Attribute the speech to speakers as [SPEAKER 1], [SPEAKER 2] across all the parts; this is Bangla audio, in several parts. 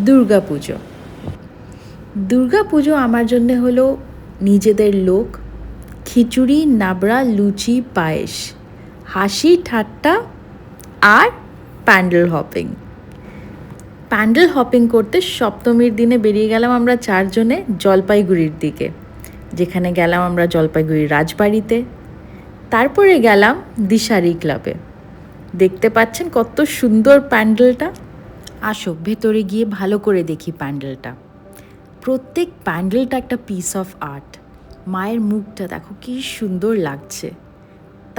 [SPEAKER 1] দুর্গাপুজো। দুর্গাপুজো আমার জন্যে হলো নিজেদের লোক, খিচুড়ি, নাবড়া, লুচি, পায়েস, হাসি ঠাট্টা আর প্যান্ডেল হপিং। প্যান্ডেল হপিং করতে সপ্তমীর দিনে বেরিয়ে গেলাম আমরা 4 জনে জলপাইগুড়ির দিকে, যেখানে গেলাম আমরা জলপাইগুড়ির রাজবাড়িতে। তারপরে গেলাম দিশারি ক্লাবে। দেখতে পাচ্ছেন কত সুন্দর প্যান্ডেলটা। আসো ভেতরে গিয়ে ভালো করে দেখি প্যান্ডেলটা। প্রত্যেক প্যান্ডেলটা একটা পিস অফ আর্ট। মায়ের মুখটা দেখো কি সুন্দর লাগছে।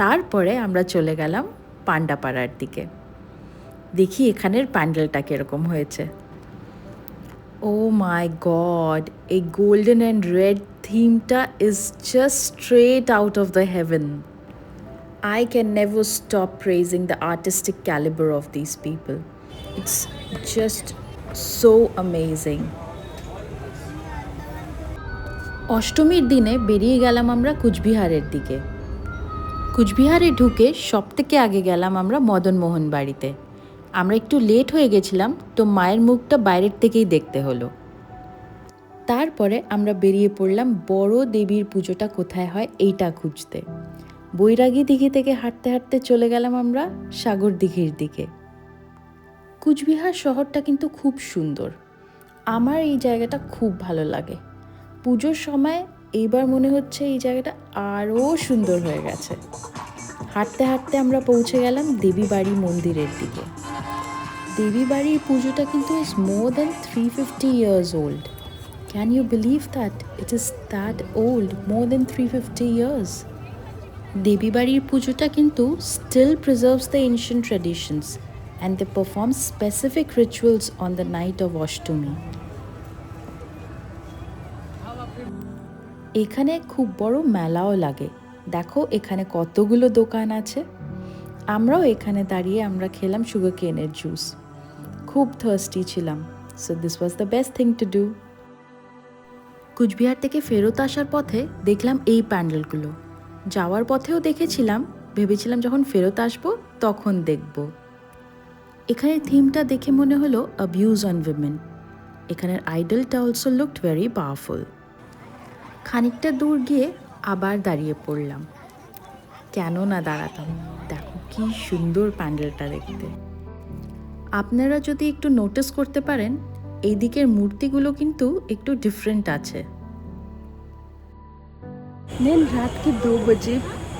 [SPEAKER 1] তারপরে আমরা চলে গেলাম পাণ্ডাপাড়ার দিকে, দেখি এখানের প্যান্ডেলটা কীরকম হয়েছে। ও মাই গড, এই গোল্ডেন অ্যান্ড রেড থিমটা is just straight out of the haven. I can never stop praising the artistic caliber of these people. It's just so amazing. অষ্টমীর দিনে বেরিয়ে গেলাম আমরা কুচবিহারের দিকে। কুচবিহারে ঢুকে সবথেকে আগে গেলাম আমরা মদনমোহন বাড়িতে। আমরা একটু লেট হয়ে গেছিলাম, তো মায়ের মুখটা বাইরের থেকেই দেখতে হলো। তারপরে আমরা বেরিয়ে পড়লাম বড় দেবীর পুজোটা কোথায় হয় এইটা খুঁজতে। বৈরাগী দিঘি থেকে হাঁটতে হাঁটতে চলে গেলাম আমরা সাগর দিঘির দিকে। কুচবিহার শহরটা কিন্তু খুব সুন্দর, আমার এই জায়গাটা খুব ভালো লাগে। পুজোর সময় এইবার মনে হচ্ছে এই জায়গাটা আরও সুন্দর হয়ে গেছে। হাঁটতে হাঁটতে আমরা পৌঁছে গেলাম দেবী বাড়ি মন্দিরের দিকে। দেবী বাড়ির পুজোটা কিন্তু is more than 350 years old. Can you believe that? It is that old, more than 350 years. দেবী বাড়ির পুজোটা কিন্তু still preserves the ancient traditions and they perform specific rituals on the night of Ashtami. এখানে খুব বড় মেলাও লাগে। দেখো এখানে কতগুলো দোকান আছে। আমরাও এখানে দাঁড়িয়ে আমরা খেলাম সুগার কেনের জুস। খুব থার্স্টি ছিলাম, so this was the best thing to do. Coochbehar থেকে ফেরত আসার পথে দেখলাম এই প্যান্ডেলগুলো। যাওয়ার পথেও দেখেছিলাম, ভেবেছিলাম যখন ফেরত আসবো তখন দেখব। এখানে থিমটা দেখে মনে হলো অ্যাবিউজ অন উইমেন। এখানের আইডলটা অলসো লুকড ভেরি পাওয়ারফুল। খানিকটা দূর গিয়ে আবার দাঁড়িয়ে পড়লাম। কেন না দাঁড়াতাম, দেখো কি সুন্দর প্যান্ডেলটা দেখতে। আপনারা যদি একটু নোটিস করতে পারেন, এই দিকের মূর্তিগুলো কিন্তু একটু ডিফারেন্ট আছে।
[SPEAKER 2] दिन रात के 2 बजे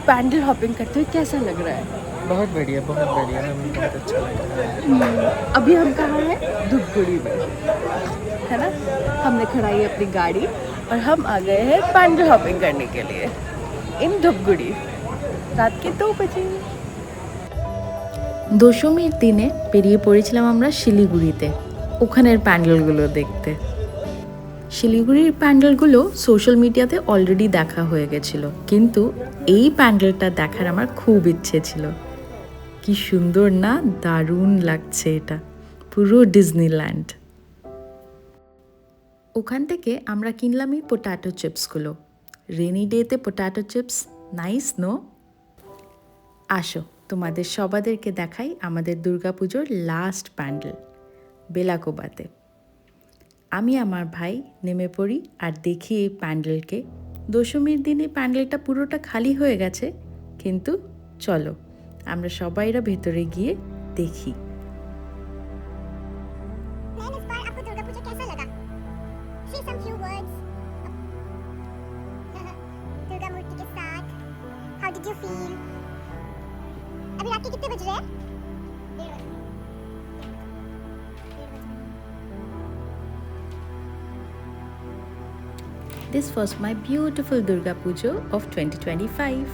[SPEAKER 2] पैंडल हॉपिंग करते हुए कैसा लग रहा है?
[SPEAKER 3] बहुत बढ़िया, हमें बहुत अच्छा लग रहा है।
[SPEAKER 2] अभी हम कहाँ हैं? धूपगुड़ी में, है ना? हमने खड़ाई है अपनी गाड़ी और हम आ गए हैं पैंडल हॉपिंग करने के लिए इन धूपगुड़ी रात के 2 बजे।
[SPEAKER 1] দশমীর দিনে বেরিয়ে পড়েছিলাম আমরা শিলিগুড়িতে ওখানের প্যান্ডেলগুলো দেখতে। শিলিগুড়ির প্যান্ডেলগুলো সোশ্যাল মিডিয়াতে অলরেডি দেখা হয়ে গেছিলো, কিন্তু এই প্যান্ডেলটা দেখার আমার খুব ইচ্ছে ছিল। কি সুন্দর না, দারুণ লাগছে, এটা পুরো ডিজনিল্যান্ড। ওখান থেকে আমরা কিনলাম এই পোট্যাটো চিপসগুলো। রেনি ডেতে পোট্যাটো চিপস নাইস নো? আসো তোমাদের সবাদেরকে দেখাই আমাদের দুর্গাপুজোর লাস্ট প্যান্ডেল বেলাকোবাতে। আমি আমার ভাই নেমে পড়ি আর দেখি এই প্যান্ডেলকে। দশমীর দিনে প্যান্ডেলটা পুরোটা খালি হয়ে গেছে, কিন্তু চলো আমরা সবাইরা ভেতরে গিয়ে দেখি।
[SPEAKER 4] अभी रात के कितने बज रहे हैं?
[SPEAKER 1] This was my beautiful Durga Pujo of 2025.